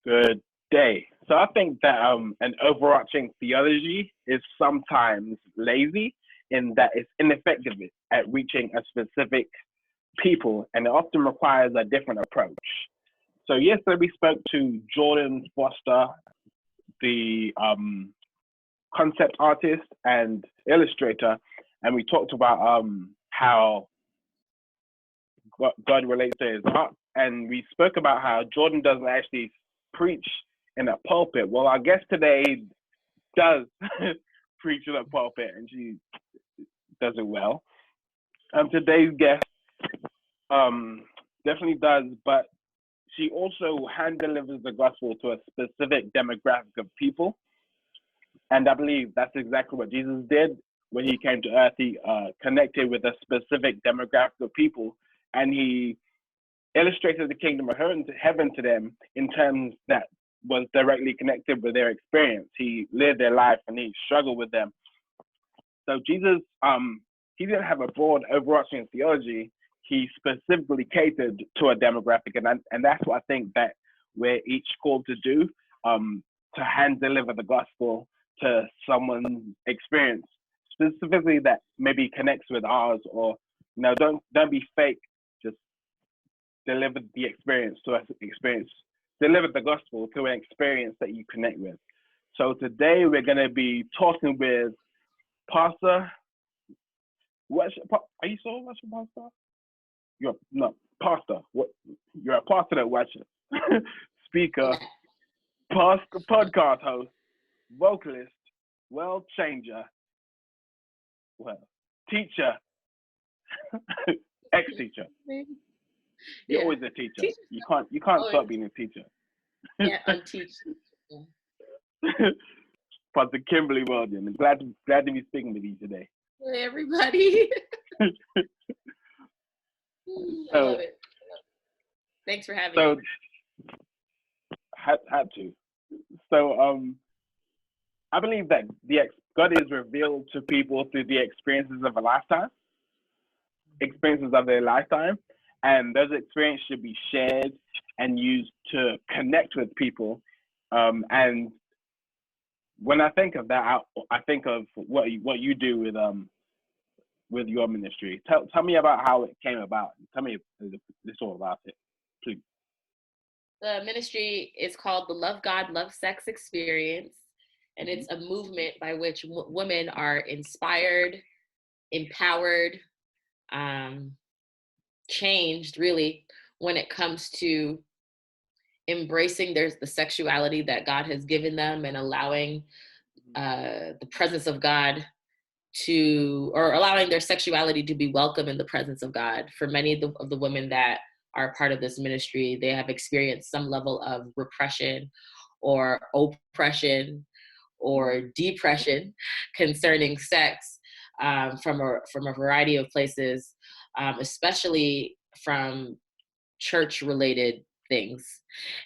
Good day. So I think that an overarching theology is sometimes lazy in that it's ineffective at reaching a specific people, and it often requires a different approach. So yesterday we spoke to Jordan Foster, the concept artist and illustrator, and we talked about how God relates to his art, and we spoke about how Jordan doesn't actually preach in a pulpit. Well, our guest today does preach in a pulpit, and she does it well. Today's guest definitely does, but she also hand delivers the gospel to a specific demographic of people. And I believe that's exactly what Jesus did when he came to earth. He connected with a specific demographic of people, and he illustrated the kingdom of heaven to them in terms that was directly connected with their experience. He lived their life and he struggled with them. So Jesus, he didn't have a broad overarching theology. He specifically catered to a demographic, and that's what I think that we're each called to do, to hand deliver the gospel to someone's experience, specifically that maybe connects with ours, or don't be fake. Just deliver the experience to us. Deliver the gospel to an experience that you connect with. So today we're going to be talking with Pastor. Are you so much a pastor? You're not pastor. What? You're a pastor that watches. Speaker, pastor, podcast host, vocalist, world changer, teacher, ex-teacher. You're always a teacher. You can't stop being a teacher. Yeah, unteach. Pastor Kimberly Bulgin. Glad to be speaking with you today. Hey, everybody. I love it. Thanks for having me. Had to. So I believe that God is revealed to people through the experiences of their lifetime, and those experiences should be shared and used to connect with people. And when I think of that, I think of what you do with your ministry. Tell me about how it came about. Tell me this all about it, please. The ministry is called the Love God, Love Sex Experience, and it's a movement by which women are inspired, empowered, changed, really, when it comes to embracing the sexuality that God has given them and allowing the presence of God or allowing their sexuality to be welcome in the presence of God. For many of the women that are part of this ministry, they have experienced some level of repression or oppression or depression concerning sex from a variety of places, especially from church-related things.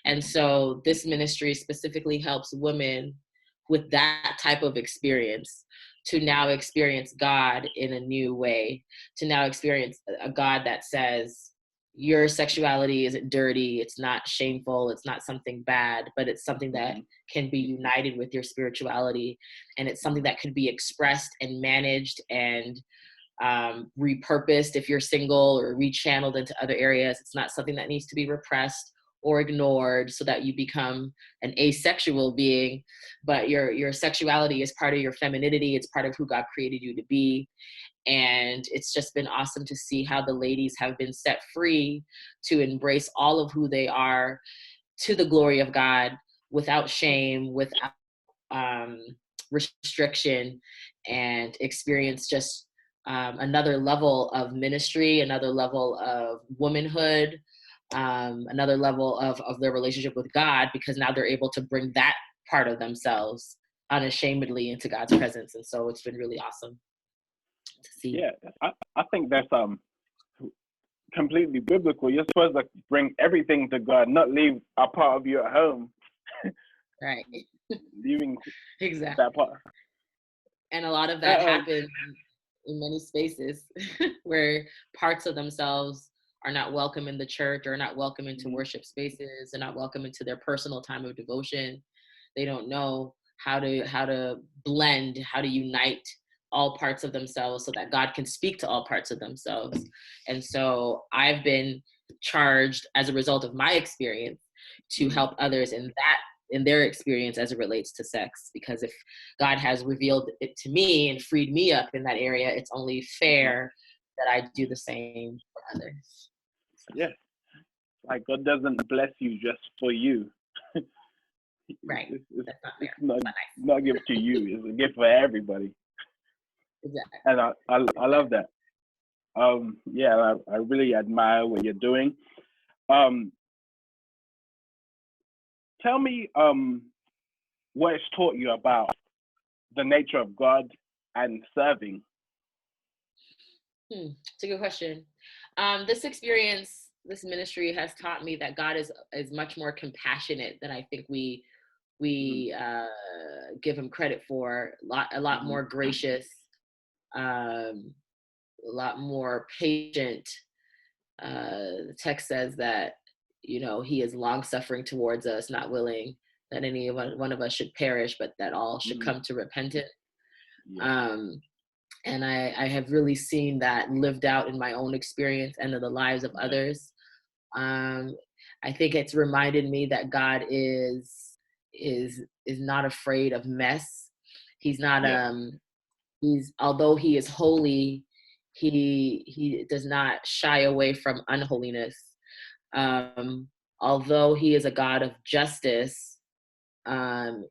And so this ministry specifically helps women with that type of experience to now experience God in a new way, to now experience a God that says, your sexuality isn't dirty, it's not shameful, it's not something bad, but it's something that can be united with your spirituality, and it's something that could be expressed and managed and repurposed if you're single, or rechanneled into other areas. It's not something that needs to be repressed or ignored so that you become an asexual being, but your sexuality is part of your femininity. It's part of who God created you to be. And it's just been awesome to see how the ladies have been set free to embrace all of who they are to the glory of God, without shame, without restriction, and experience just another level of ministry, another level of womanhood, another level of their relationship with God, because now they're able to bring that part of themselves unashamedly into God's presence. And so it's been really awesome to see. Yeah, I think that's completely biblical. You're supposed to bring everything to God, not leave a part of you at home. Right. Leaving exactly that part. And a lot of that happens in many spaces where parts of themselves are not welcome in the church, or not welcome into worship spaces, they're not welcome into their personal time of devotion. They don't know how to blend, how to unite all parts of themselves so that God can speak to all parts of themselves. And so I've been charged, as a result of my experience, to help others in their experience as it relates to sex. Because if God has revealed it to me and freed me up in that area, it's only fair that I do the same for others. So. Yeah. Like, God doesn't bless you just for you. Right. It's That's not fair. not a gift to you. It's a gift for everybody. Exactly. And I love that. Yeah, I really admire what you're doing. Tell me what it's taught you about the nature of God and serving. It's a good question. This experience, this ministry has taught me that God is much more compassionate than I think we give him credit for. A lot more gracious, a lot more patient. The text says that, he is long suffering towards us, not willing that any one of us should perish, but that all should come to repentance. Yeah. And I have really seen that lived out in my own experience and in the lives of others. I think it's reminded me that God is not afraid of mess. He's not although he is holy, he does not shy away from unholiness. Although he is a God of justice,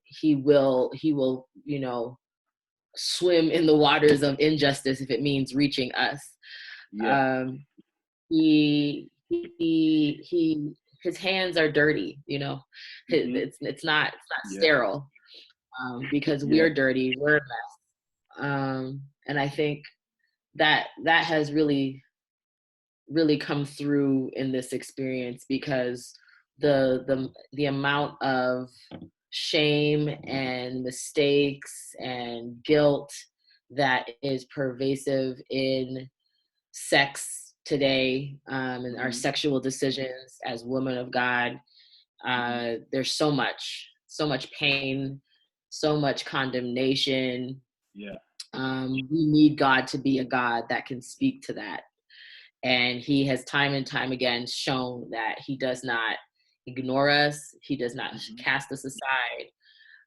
he will swim in the waters of injustice if it means reaching us. Yeah. His hands are dirty, it's not sterile, because we're dirty, we're a mess. And I think that has really come through in this experience, because the amount of shame and mistakes and guilt that is pervasive in sex today, and our sexual decisions as women of God. There's so much pain, so much condemnation. Yeah. We need God to be a God that can speak to that. And he has time and time again shown that he does not ignore us. He does not cast us aside,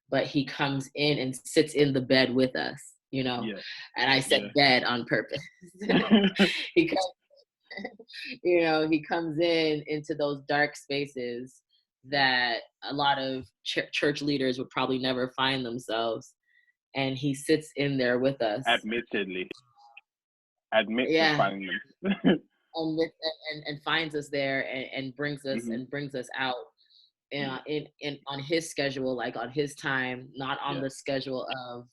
but he comes in and sits in the bed with us, and I said bed on purpose. he comes into those dark spaces that a lot of church leaders would probably never find themselves. And he sits in there with us. Admit to finding them. and finds us there, and brings us out in on his schedule, like on his time, not on the schedule of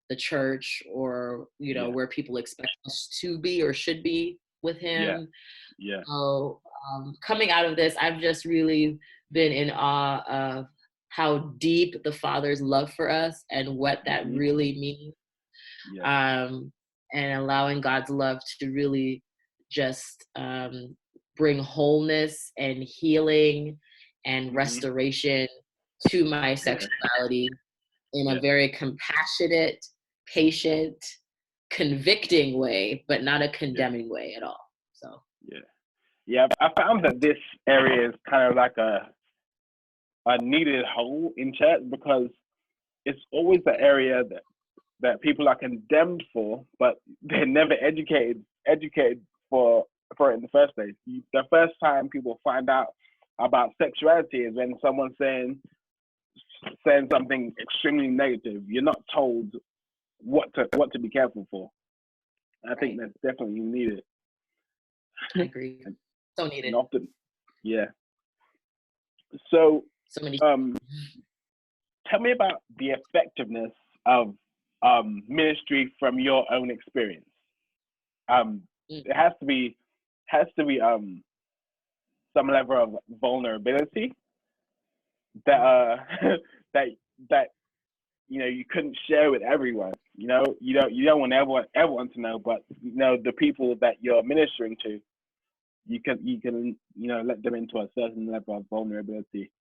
the church, or where people expect us to be or should be with him. So coming out of this, I've just really been in awe of how deep the Father's love for us and what that really means. And allowing God's love to really just bring wholeness and healing and restoration to my sexuality in a very compassionate, patient, convicting way, but not a condemning way at all. So I found that this area is kind of like a needed hole in church, because it's always the area that people are condemned for, but they're never educated for it in the first place. The first time people find out about sexuality is when someone's saying something extremely negative. You're not told what to be careful for. I think that's definitely needed. I agree. So needed. And often, So many. Tell me about the effectiveness of ministry from your own experience. It has to be some level of vulnerability that that you couldn't share with everyone. You don't want everyone to know, but the people that you're ministering to. you can let them into a certain level of vulnerability.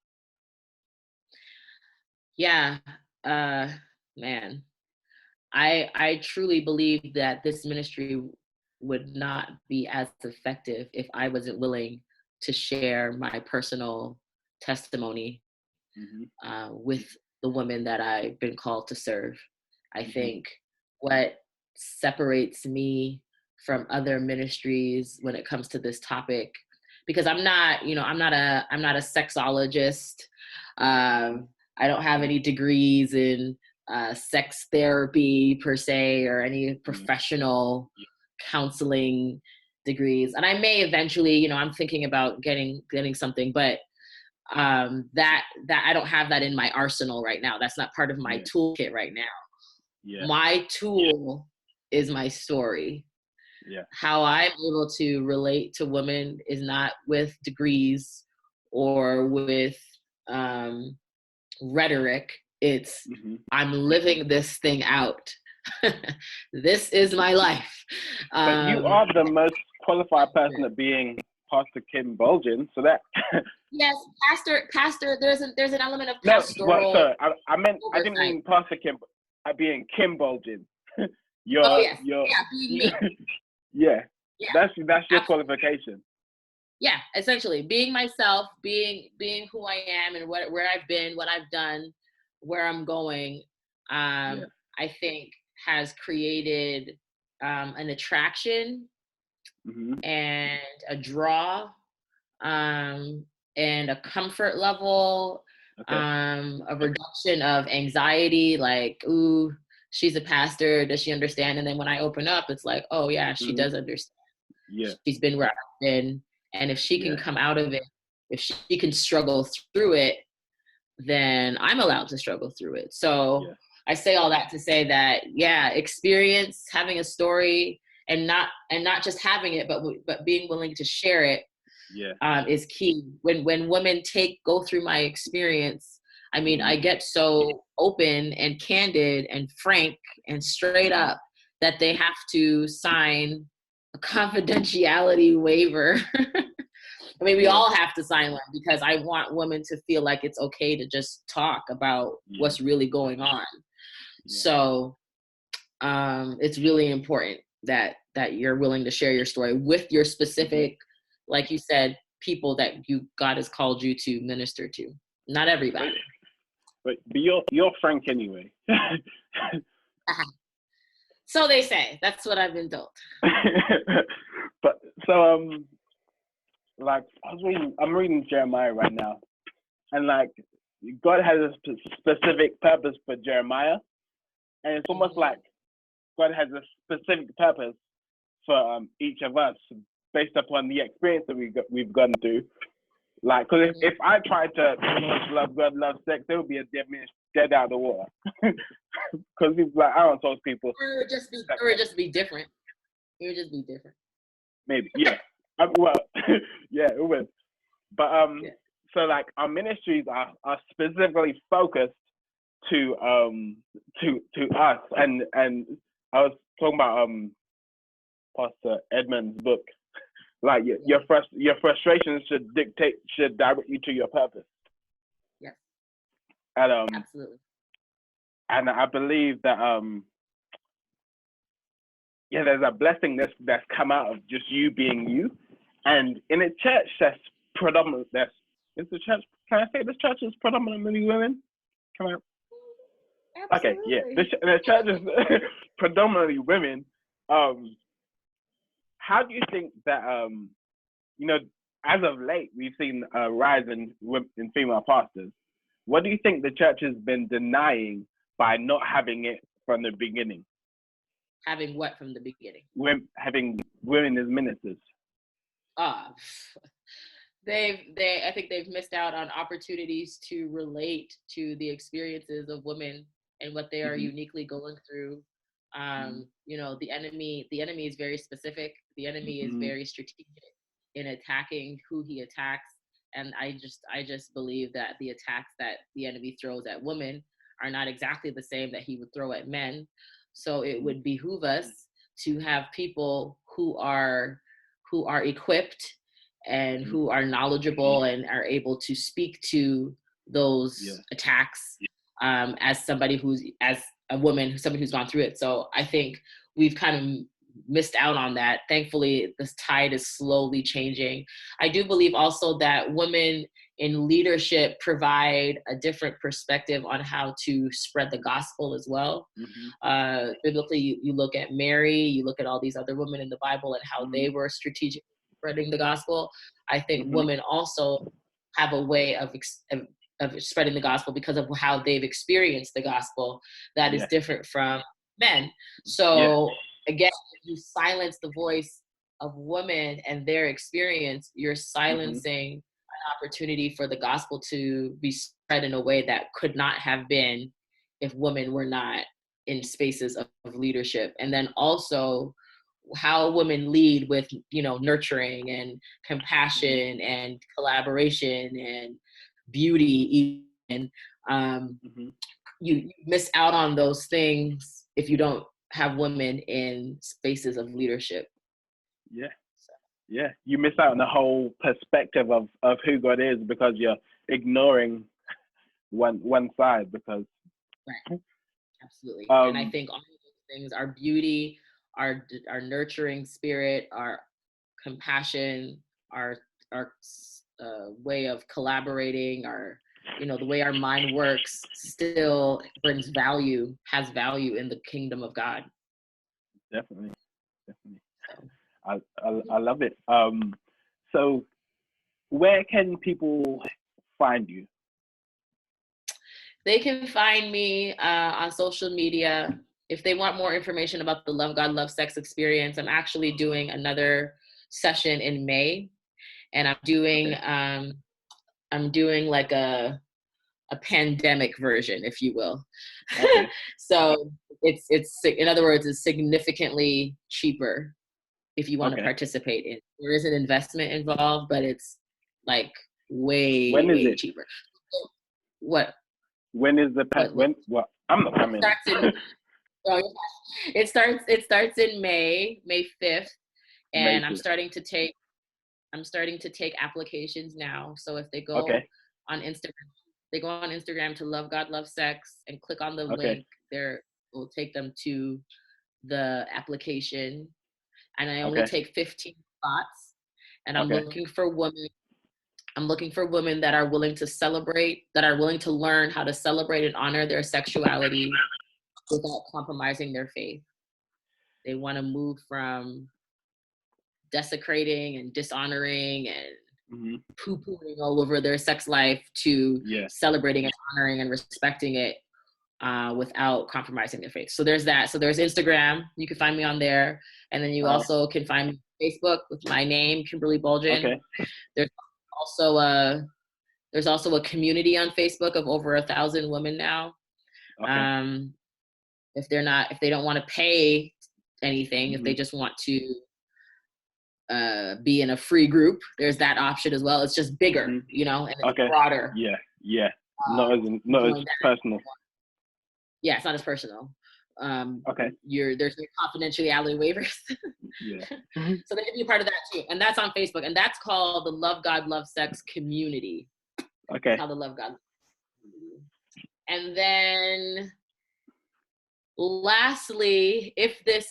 Yeah, man, I truly believe that this ministry would not be as effective if I wasn't willing to share my personal testimony Hmm. with the women that I've been called to serve. I Hmm. think what separates me from other ministries when it comes to this topic, because I'm not a sexologist. I don't have any degrees in sex therapy per se, or any Yeah. professional counseling degrees. And I may eventually, I'm thinking about getting something, but that I don't have that in my arsenal right now. That's not part of my Yeah. toolkit right now. Yeah. My tool is my story. Yeah. How I'm able to relate to women is not with degrees or with rhetoric. It's Hmm. I'm living this thing out. This is my life. But you are the most qualified person at being Pastor Kim Bulgin, so that. Yes, pastor. There's an element of No, well, pastoral sorry, I didn't oversight. mean Pastor Kim, being Kim Bulgin. Oh you're, yes, you're, yeah, being me. yeah, Yeah, that's your absolutely. qualification. Yeah, essentially being myself, being who I am, and where I've been, what I've done, where I'm going. Yeah. I think has created an attraction Hmm. and a draw, and a comfort level, Okay. a reduction of anxiety. Like, ooh, she's a pastor. Does she understand? And then when I open up, it's like, oh yeah, she Hmm. does understand. Yeah. She's been where I've been. And if she can Yeah. come out of it, if she can struggle through it, then I'm allowed to struggle through it. So Yeah. I say all that to say that, yeah, experience, having a story, and not just having it, but being willing to share it, Yeah. is key. When women go through my experience, I mean, Hmm. I get so open and candid and frank and straight up that they have to sign a confidentiality waiver. I mean, we Yeah. all have to sign one, because I want women to feel like it's okay to just talk about Yeah. what's really going on. Yeah. So it's really important that you're willing to share your story with your specific, like you said, people that God has called you to minister to. Not everybody. But you're frank anyway. So they say. That's what I've been told. But so like I'm reading Jeremiah right now, and like God has a specific purpose for Jeremiah, and it's almost like God has a specific purpose for each of us based upon the experience that we've gone through. Like, because if I tried to love God, love sex, there would be a dead out of the water. Because people like, I don't talk to people. Or it would just be different. It would just be different. Maybe, yeah. Well, yeah, it would. But Yeah. so like our ministries are specifically focused to us, and I was talking about Pastor Edmund's book. Like your frustrations should direct you to your purpose. Yes. And Absolutely. and I believe that there's a blessing that's come out of just you being you, and in a church that's predominant. Is the church? Can I say this church is predominantly women? Can I? Okay, yeah. The church is predominantly women. How do you think that as of late we've seen a rise in female pastors? What do you think the church has been denying by not having it from the beginning? Having what from the beginning? Having women as ministers. I think they've missed out on opportunities to relate to the experiences of women and what they are uniquely going through. The enemy is very specific. The enemy is very strategic in attacking who he attacks. And I just believe that the attacks that the enemy throws at women are not exactly the same that he would throw at men. So it would behoove us to have people who are equipped and who are knowledgeable and are able to speak to those attacks, as somebody as a woman, somebody who's gone through it. So I think we've kind of missed out on that. Thankfully, this tide is slowly changing. I do believe also that women in leadership provide a different perspective on how to spread the gospel as well. Biblically, you look at Mary, you look at all these other women in the Bible and how they were strategic spreading the gospel. I think women also have a way of spreading the gospel because of how they've experienced the gospel that is different from men. So again, if you silence the voice of women and their experience, you're silencing an opportunity for the gospel to be spread in a way that could not have been if women were not in spaces of leadership. And then also how women lead with, nurturing and compassion and collaboration and beauty. And you miss out on those things if you don't have women in spaces of leadership. You miss out on the whole perspective of who God is because you're ignoring one side. Because absolutely. And I think all of those things, our beauty, our nurturing spirit, our compassion, our way of collaborating, the way our mind works still has value in the kingdom of God. Definitely. I love it. So where can people find you? They can find me on social media. If they want more information about the Love God, Love Sex experience, I'm actually doing another session in May, and I'm doing like a pandemic version, if you will. So it's in other words, it's significantly cheaper if you want to participate in. There is an investment involved, but it's like way cheaper. What? When is the Well, I'm not coming. It starts in May 5th, and I'm starting to take applications now. So if they go on Instagram, to Love God, Love Sex and click on the link, there will take them to the application. And I only take 15 spots, and I'm looking for women. I'm looking for women that are willing to celebrate, that are willing to learn how to celebrate and honor their sexuality without compromising their faith. They want to move from desecrating and dishonoring and poo-pooing all over their sex life to celebrating and honoring and respecting it without compromising their faith. So there's that. So there's Instagram. You can find me on there. And then you also can find me on Facebook with my name, Kimberly Bulgin. There's also a community on Facebook of over 1,000 women now. If they don't want to pay anything, if they just want to be in a free group, there's that option as well. It's just bigger, and it's broader. Not as personal. Yeah, it's not as personal. There's no confidentiality waivers. So they can be a part of that too. And that's on Facebook. And that's called the Love God, Love Sex community. That's how the Love God. And then lastly,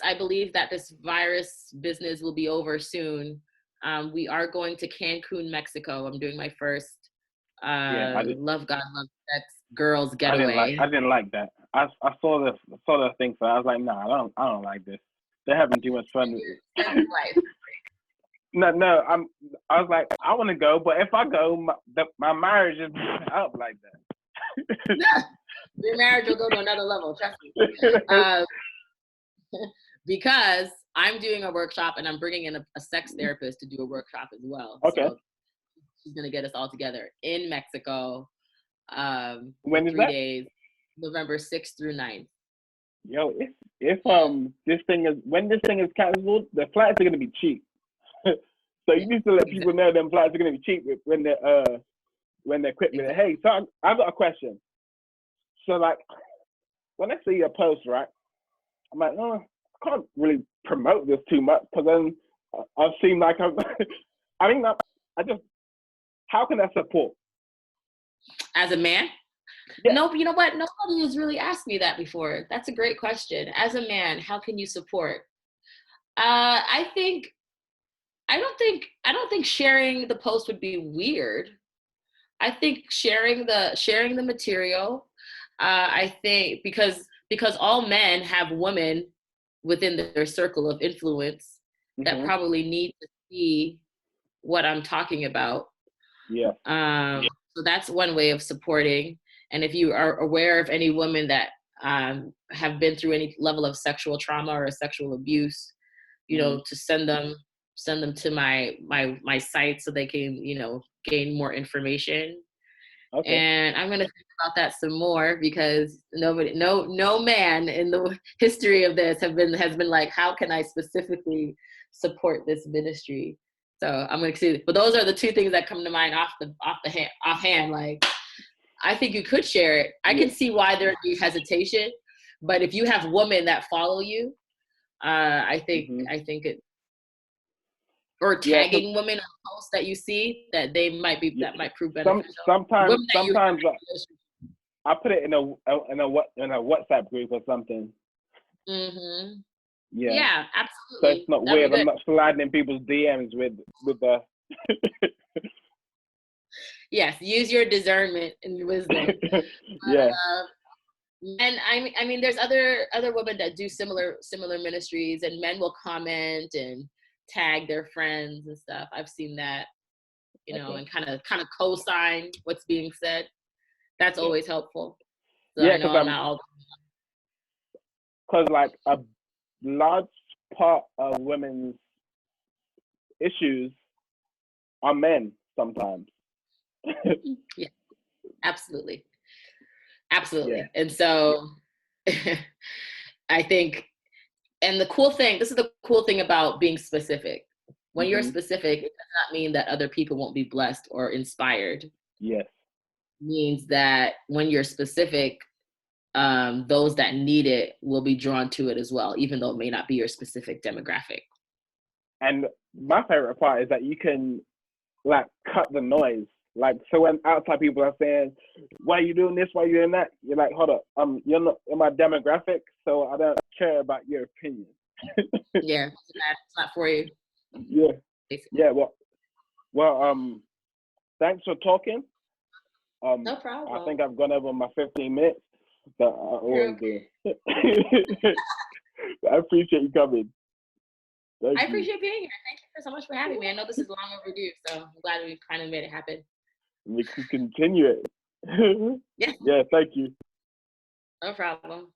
I believe that this virus business will be over soon. We are going to Cancun, Mexico. I'm doing my first Love God, Love Sex girls getaway. I didn't like that. I saw the thing, so I was like, nah, I don't like this. They're having too much fun. No, I was like, I want to go, but if I go, my marriage is up like that. Your marriage will go to another level, trust me. Because I'm doing a workshop and I'm bringing in a sex therapist to do a workshop as well. So she's gonna get us all together in Mexico. When is 3 days, November 6th through 9th. Yo, if when this thing is canceled, the flights are gonna be cheap. So you need to let people know them flights are gonna be cheap when they're quick with it. Hey, so I've got a question. So like when I see your post, right, I'm like, I can't really promote this too much because then I've seen like I think that how can I support? As a man? Yeah. Nope. You know what? Nobody has really asked me that before. That's a great question. As a man, how can you support? I don't think sharing the post would be weird. I think sharing the material. I think because all men have women within their circle of influence that probably need to see what I'm talking about. Yeah. So that's one way of supporting. And if you are aware of any women that have been through any level of sexual trauma or sexual abuse, you know, to send them to my site so they can, you know, gain more information. Okay. And I'm gonna think about that some more, because no man in the history of this has been like, how can I specifically support this ministry? So I'm gonna see. But those are the two things that come to mind offhand. Like, I think you could share it. I can see why there'd be hesitation, but if you have women that follow you, I think it. Or tagging women on posts that you see that that might prove beneficial. Sometimes I put it in a WhatsApp group or something. Yeah, absolutely. So it's not weird. I'm not sliding in people's DMs with the. Yes, use your discernment and wisdom. Yeah. And I mean, there's other women that do similar ministries, and men will comment and tag their friends and stuff. I've seen that, you know, and kind of co-sign what's being said. That's always helpful. So I know I'm not all. Because like a large part of women's issues are men sometimes. Yeah, absolutely. Yeah. And so I think, and this is the cool thing about being specific. When you're specific, it does not mean that other people won't be blessed or inspired. Yes. It means that when you're specific, those that need it will be drawn to it as well, even though it may not be your specific demographic. And my favorite part is that you can like cut the noise. Like, so when outside people are saying, why are you doing this? Why are you doing that? You're like, hold up, you're not in my demographic, so I don't care about your opinion. Yeah, it's not for you. Yeah. Basically. Yeah, well, thanks for talking. No problem. I think I've gone over my 15 minutes, but I always do. I appreciate you coming. I appreciate being here. Thank you so much for having me. I know this is long overdue, so I'm glad we kind of made it happen. We can continue it. Yeah. Yeah, thank you. No problem.